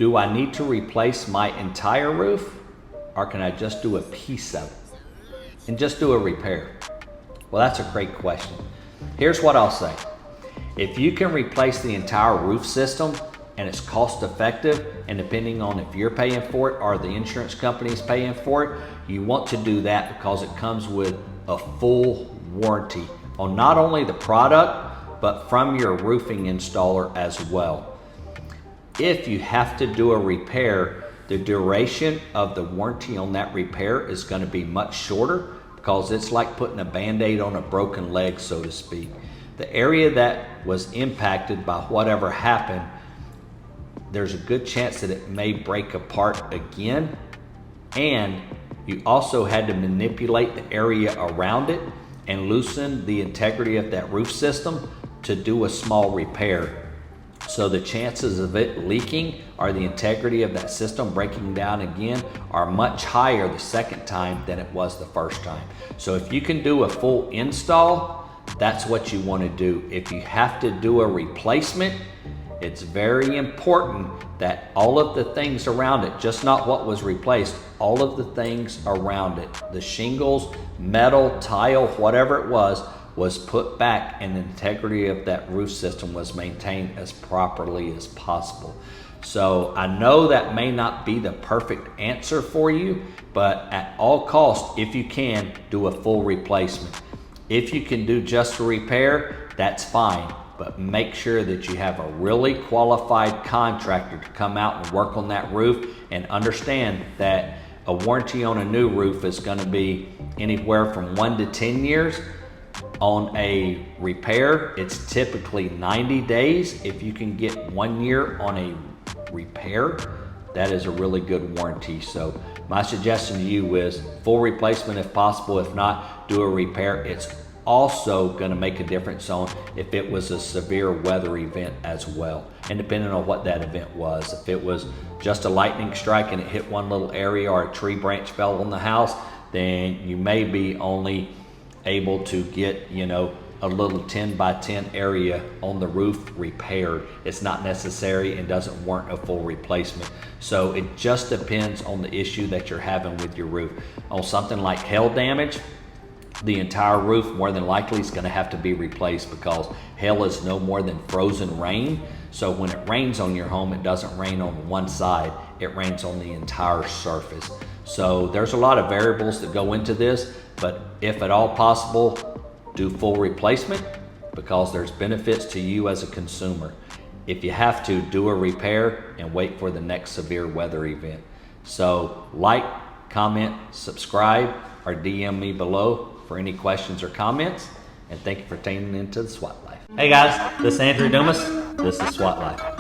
do I need to replace my entire roof, or can I just do a piece of it and just do a repair? Well, that's a great question. Here's what I'll say. If you can replace the entire roof system and it's cost effective, and depending on if you're paying for it or the insurance company is paying for it, you want to do that because it comes with a full warranty on not only the product, but from your roofing installer as well. If you have to do a repair, the duration of the warranty on that repair is going to be much shorter because it's like putting a band-aid on a broken leg, so to speak. The area that was impacted by whatever happened, there's a good chance that it may break apart again, and you also had to manipulate the area around it and loosen the integrity of that roof system to do a small repair. So the chances of it leaking or the integrity of that system breaking down again are much higher the second time than it was the first time. So if you can do a full install, that's what you want to do. If you have to do a replacement, it's very important that all of the things around it, just not what was replaced, all of the things around it, the shingles, metal, tile, whatever it was put back, and the integrity of that roof system was maintained as properly as possible. So I know that may not be the perfect answer for you, but at all costs, if you can, do a full replacement. If you can do just a repair, that's fine, but make sure that you have a really qualified contractor to come out and work on that roof, and understand that a warranty on a new roof is going to be anywhere from 1 to 10 years. On a repair, it's typically 90 days. If you can get 1 year on a repair, that is a really good warranty. So my suggestion to you is full replacement if possible. If not, do a repair. It's also going to make a difference on if it was a severe weather event as well, and depending on what that event was. If it was just a lightning strike and it hit one little area, or a tree branch fell on the house, then you may be only able to get, a little 10 by 10 area on the roof repaired. It's not necessary and doesn't warrant a full replacement. So it just depends on the issue that you're having with your roof. On something like hail damage, the entire roof more than likely is going to have to be replaced, because hail is no more than frozen rain. So when it rains on your home, it doesn't rain on one side, it rains on the entire surface. So there's a lot of variables that go into this, but if at all possible, do full replacement, because there's benefits to you as a consumer. If you have to, do a repair and wait for the next severe weather event. So like, comment, subscribe, or DM me below for any questions or comments. And thank you for tuning into the SWAT Life. Hey guys, this is Andrew Dumas. This is SWAT Life.